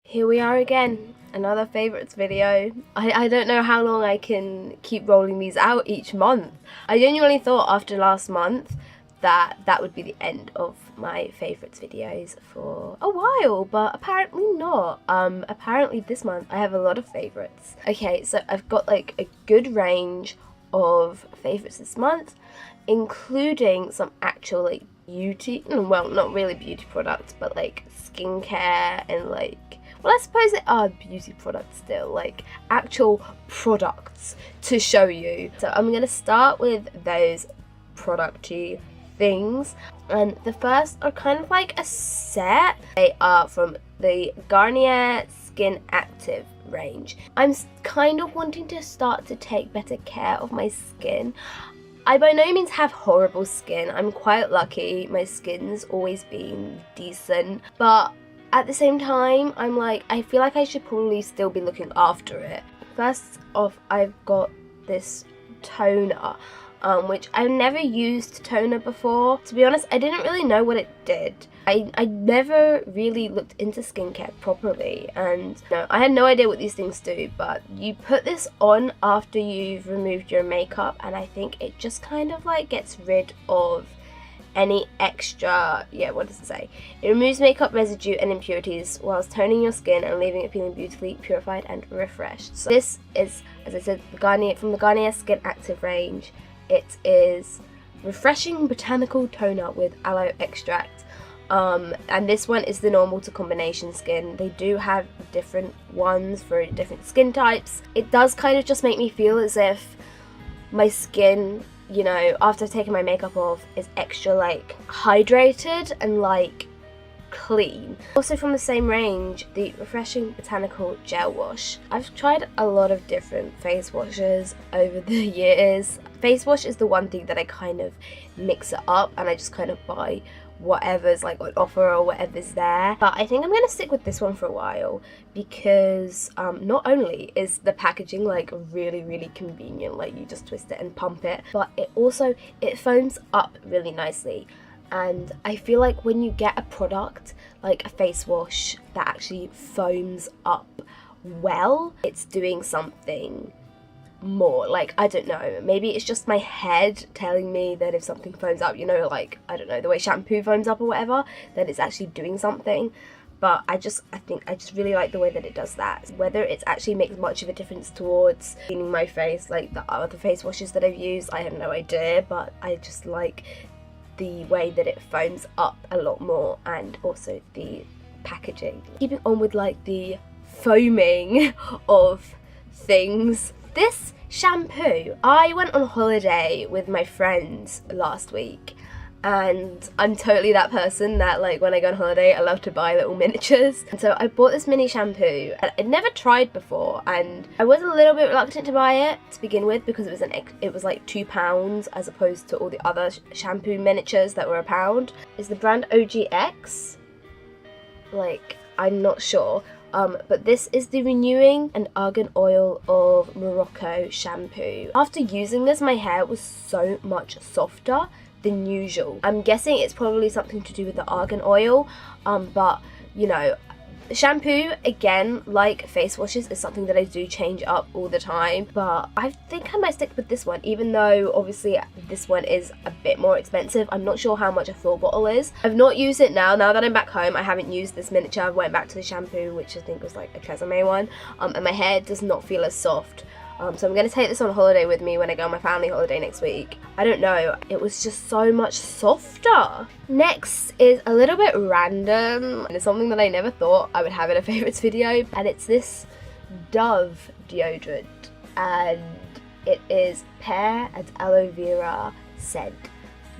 Here we are again, another favourites video. I don't know how long I can keep rolling these out each month. I genuinely thought after last month that would be the end of my favourites videos for a while, but apparently not. Apparently this month I have a lot of favourites. Okay, so I've got like a good range of favourites this month, including some actual like beauty, well, not really beauty products, but like skincare and like, well, I suppose they are beauty products still, like actual products to show you. So I'm going to start with those producty things, and the first are kind of like a set. They are from the Garnier Skin Active range. I'm kind of wanting to start to take better care of my skin. I by no means have horrible skin. I'm quite lucky. My skin's always been decent, but at the same time, I'm like, I feel like I should probably still be looking after it. First off, I've got this toner, which I've never used toner before. To be honest, I didn't really know what it did. I never really looked into skincare properly, and I had no idea what these things do, but you put this on after you've removed your makeup, and I think it just kind of like gets rid of any extra, what does it say? It removes makeup residue and impurities whilst toning your skin and leaving it feeling beautifully purified and refreshed. So this is, as I said, from the Garnier Skin Active range. It is refreshing botanical toner with aloe extract. And this one is the normal to combination skin. They do have different ones for different skin types. It does kind of just make me feel as if my skin, after taking my makeup off, is extra like hydrated and like clean. Also from the same range, the Refreshing Botanical Gel Wash. I've tried a lot of different face washes over the years. Face wash is the one thing that I kind of mix it up and I just kind of buy whatever's like on offer or whatever's there. But I think I'm going to stick with this one for a while because not only is the packaging like really convenient, like you just twist it and pump it, but it foams up really nicely. And I feel like when you get a product like a face wash that actually foams up well, it's doing something more. Like, I don't know, maybe it's just my head telling me that if something foams up, like, I don't know, the way shampoo foams up or whatever, that it's actually doing something. But I think I just really like the way that it does that. Whether it actually makes much of a difference towards cleaning my face like the other face washes that I've used, I have no idea, but I just like the way that it foams up a lot more, and also the packaging. Keeping on with like the foaming of things, this shampoo, I went on holiday with my friends last week, and I'm totally that person that like when I go on holiday I love to buy little miniatures, and so I bought this mini shampoo I'd never tried before, and I was a little bit reluctant to buy it to begin with because it was like £2 as opposed to all the other shampoo miniatures that were £1. Is the brand OGX? Like, I'm not sure. But this is the Renewing and Argan Oil of Morocco shampoo. After using this, my hair was so much softer than usual. I'm guessing it's probably something to do with the argan oil, but shampoo, again, like face washes, is something that I do change up all the time, but I think I might stick with this one, even though obviously this one is a bit more expensive. I'm not sure how much a full bottle is. I've not used it now that I'm back home. I haven't used this miniature. I went back to the shampoo, which I think was like a Tresemme one, and my hair does not feel as soft. So I'm going to take this on holiday with me when I go on my family holiday next week. I don't know, it was just so much softer. Next is a little bit random, and it's something that I never thought I would have in a favourites video, and it's this Dove deodorant, and it is pear and aloe vera scent.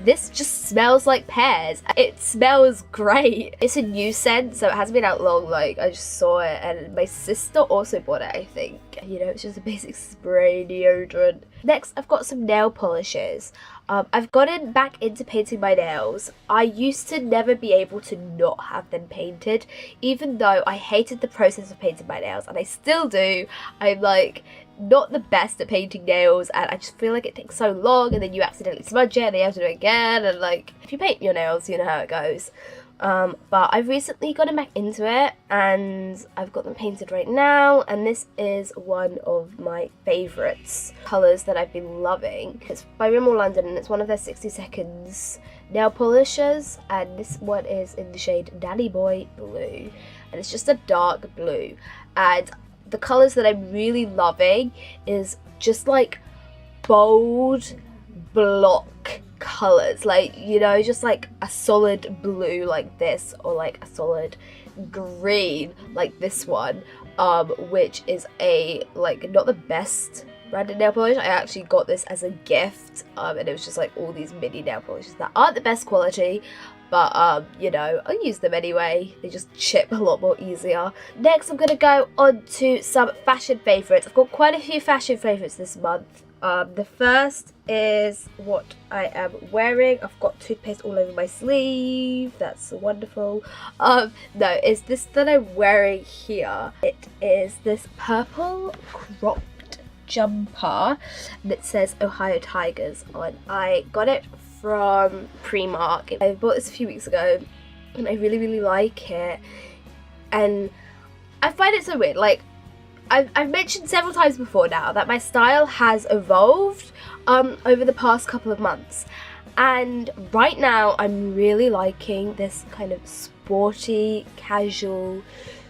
This just smells like pears. It smells great. It's a new scent, so it hasn't been out long. Like, I just saw it, and my sister also bought it, I think. It's just a basic spray deodorant. Next, I've got some nail polishes. I've gotten back into painting my nails. I used to never be able to not have them painted, even though I hated the process of painting my nails, and I still do. I'm like not the best at painting nails, and I just feel like it takes so long, and then you accidentally smudge it and then you have to do it again, and like if you paint your nails you know how it goes. But I've recently gotten back into it and I've got them painted right now, and this is one of my favourites colours that I've been loving. It's by Rimmel London and it's one of their 60 seconds nail polishers, and this one is in the shade Danny Boy Blue, and it's just a dark blue. And the colours that I'm really loving is just like bold block colours, like, you know, just like a solid blue like this, or like a solid green like this one, which is a, like, not the best branded nail polish. I actually got this as a gift, and it was just like all these mini nail polishes that aren't the best quality, but you know, I'll use them anyway. They just chip a lot more easier. Next I'm gonna go on to some fashion favourites. I've got quite a few fashion favourites this month. The first is what I am wearing. I've got toothpaste all over my sleeve. That's wonderful. No, it's this that I'm wearing here. It is this purple cropped jumper and it says Ohio Tigers on. I got it from PRIMARK. I bought this a few weeks ago and I really like it. And I find it so weird, like, I've mentioned several times before now that my style has evolved over the past couple of months, and right now I'm really liking this kind of sporty, casual,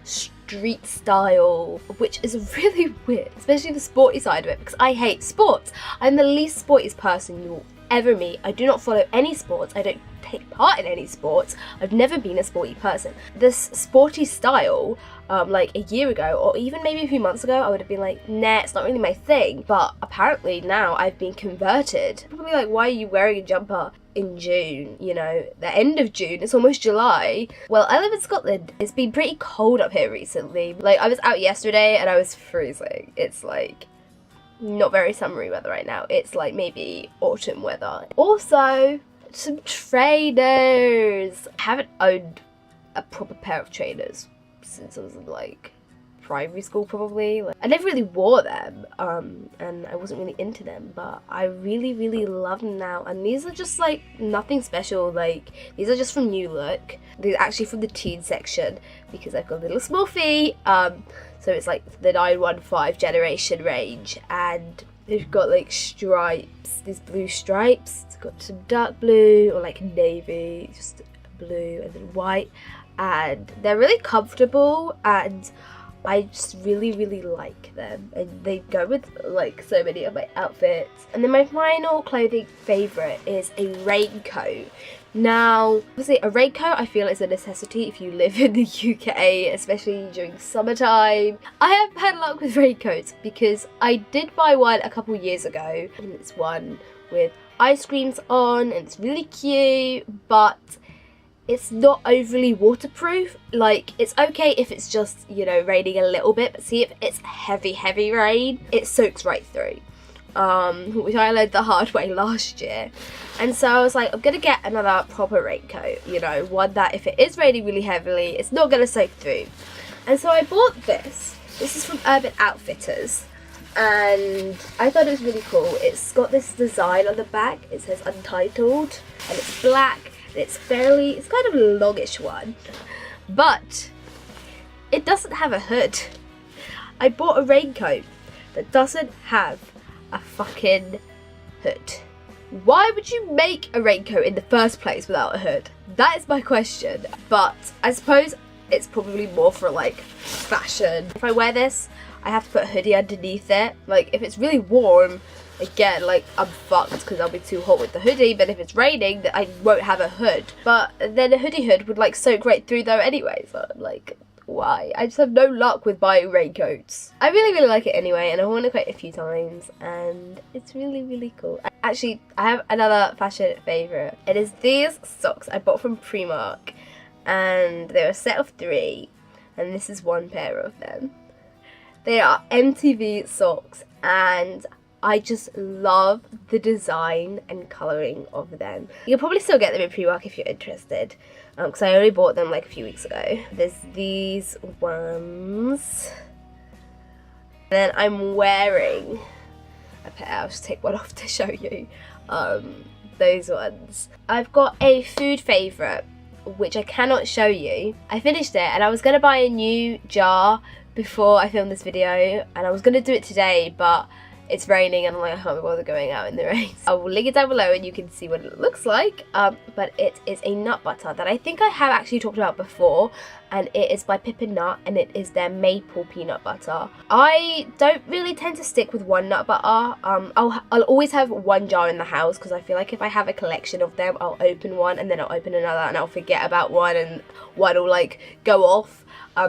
street style, which is really weird, especially the sporty side of it, because I hate sports. I'm the least sportiest person you will ever meet. I do not follow any sports. I don't take part in any sports. I've never been a sporty person. This sporty style, like a year ago or even maybe a few months ago, I would have been like, nah, it's not really my thing. But apparently now I've been converted. Probably like, why are you wearing a jumper in June? You know, the end of June, it's almost July. Well, I live in Scotland. It's been pretty cold up here recently. Like, I was out yesterday and I was freezing. It's like not very summery weather right now. It's like maybe autumn weather. Also, some trainers. I haven't owned a proper pair of trainers since I was in like primary school probably. Like, I never really wore them, and I wasn't really into them, but I really love them now. And these are just like nothing special. Like, these are just from New Look. They're actually from the teen section because I've got little small feet. So it's like the 915 generation range, and they've got like stripes, these blue stripes. It's got some dark blue or like navy, just blue, and then white, and they're really comfortable and I just really like them, and they go with like so many of my outfits. And then my final clothing favourite is a raincoat. Now, obviously a raincoat I feel is a necessity if you live in the UK, especially during summertime. I haven't had luck with raincoats because I did buy one a couple years ago, and it's one with ice creams on and it's really cute, but it's not overly waterproof. Like, it's okay if it's just, you know, raining a little bit, but see, if it's heavy rain, it soaks right through. Which I learned the hard way last year. And so I was like, I'm gonna get another proper raincoat, you know, one that if it is raining really heavily, it's not gonna soak through. And so I bought this. This is from Urban Outfitters, and I thought it was really cool. It's got this design on the back. It says Untitled, and it's black, and it's kind of a longish one, but it doesn't have a hood. I bought a raincoat that doesn't have a fucking hood. Why would you make a raincoat in the first place without a hood? That is my question. But I suppose it's probably more for like fashion. If I wear this, I have to put a hoodie underneath it. Like, if it's really warm, again, like, I'm fucked because I'll be too hot with the hoodie. But if it's raining, I won't have a hood. But then a hoodie hood would like soak right through though anyway. So I'm like, why? I just have no luck with buying raincoats. I really like it anyway, and I've worn it quite a few times, and it's really cool. Actually, I have another fashion favourite. It is these socks I bought from PRIMARK, and they're a set of 3, and this is one pair of them. They are MTV socks, and I just love the design and colouring of them. You can probably still get them in PRIMARK if you're interested, because I only bought them like a few weeks ago. There's these ones. And then I'm wearing a pair. I'll just take one off to show you. Those ones. I've got a food favourite, which I cannot show you. I finished it and I was going to buy a new jar before I filmed this video, and I was going to do it today, but it's raining and I'm like, I can't be bothered going out in the rain. I will link it down below and you can see what it looks like. But it is a nut butter that I think I have actually talked about before, and it is by Pippin Nut, and it is their maple peanut butter. I don't really tend to stick with one nut butter. I'll always have one jar in the house, because I feel like if I have a collection of them, I'll open one and then I'll open another and I'll forget about one and one will like go off.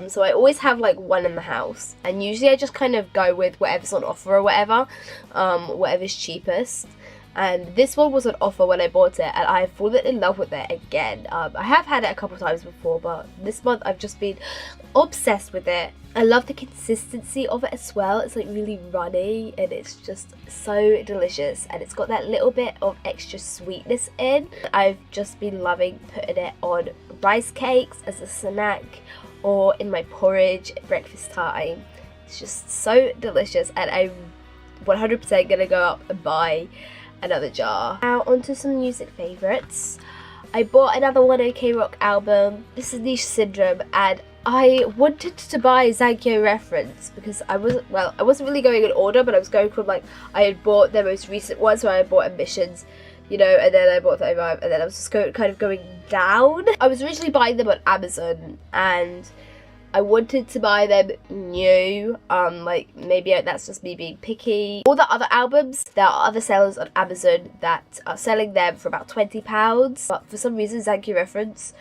So I always have like one in the house, and usually I just kind of go with whatever's on offer or whatever, whatever's cheapest. And this one was on offer when I bought it, and I've fallen in love with it again. I have had it a couple times before, but this month I've just been obsessed with it. I love the consistency of it as well. It's like really runny and it's just so delicious, and it's got that little bit of extra sweetness in. I've just been loving putting it on rice cakes as a snack, or in my porridge at breakfast time. It's just so delicious, and I'm 100% gonna go up and buy another jar. Now onto some music favourites. I bought another One OK Rock album. This is Niche Syndrome, and I wanted to buy Zankyo Reference because I wasn't really going in order, but I was going from like, I had bought their most recent one, so I had bought Ambitions, you know, and then I bought 35, and then I was just kind of going down. I was originally buying them on Amazon, and I wanted to buy them new, like maybe that's just me being picky. All the other albums, there are other sellers on Amazon that are selling them for about £20, but for some reason Zankyo Reference,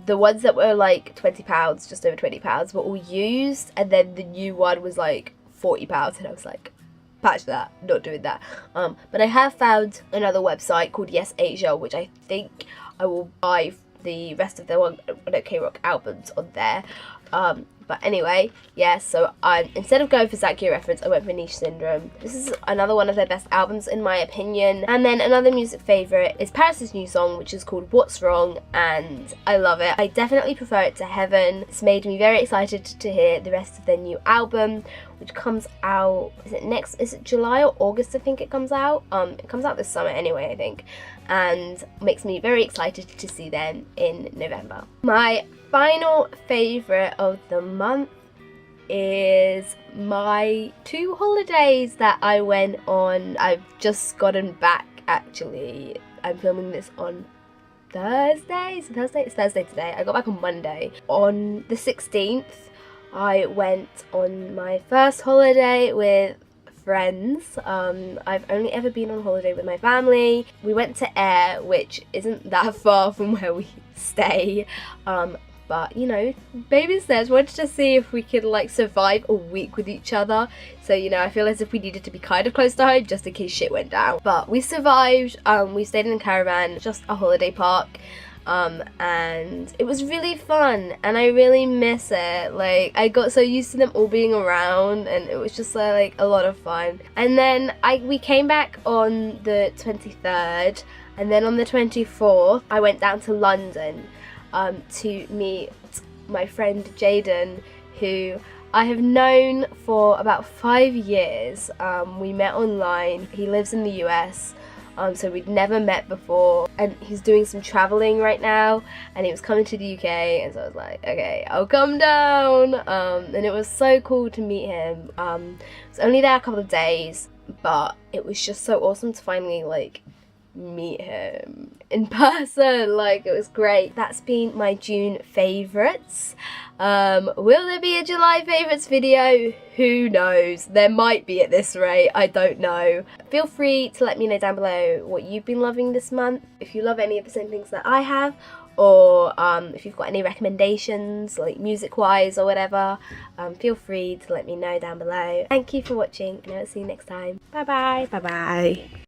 the ones that were like £20, just over £20, were all used, and then the new one was like £40, and I was like, patch that, not doing that. But I have found another website called Yes Asia, which I think I will buy the rest of their One OK Rock albums on there. But anyway, yeah, so instead of going for Zankyo Reference, I went for Niche Syndrome. This is another one of their best albums in my opinion. And then another music favourite is Paris' new song, which is called What's Wrong, and I love it. I definitely prefer it to Heaven. It's made me very excited to hear the rest of their new album, which comes out, is it July or August I think it comes out? It comes out this summer anyway, I think, and makes me very excited to see them in November. My final favourite of the month is my 2 holidays that I went on. I've just gotten back actually. I'm filming this on Thursday? Is it Thursday? It's Thursday today. I got back on Monday. On the 16th, I went on my first holiday with friends. I've only ever been on holiday with my family. We went to Ayr, which isn't that far from where we stay. But you know, baby steps. Wanted to see if we could like survive a week with each other. So you know, I feel as if we needed to be kind of close to home just in case shit went down. But we survived. We stayed in a caravan, just a holiday park. And it was really fun, and I really miss it. Like, I got so used to them all being around, and it was just like a lot of fun. And then we came back on the 23rd, and then on the 24th I went down to London to meet my friend Jaden, who I have known for about 5 years. We met online. He lives in the US. So we'd never met before, and he's doing some traveling right now, and he was coming to the UK, and so I was like, okay, I'll come down. And it was so cool to meet him. I was only there a couple of days, but it was just so awesome to finally like meet him in person. Like, it was great. That's been my June favourites. Will there be a July favourites video? Who knows? There might be at this rate, I don't know. Feel free to let me know down below what you've been loving this month, if you love any of the same things that I have, or if you've got any recommendations, like music wise or whatever. Feel free to let me know down below. Thank you for watching, and I'll see you next time. Bye bye. Bye bye.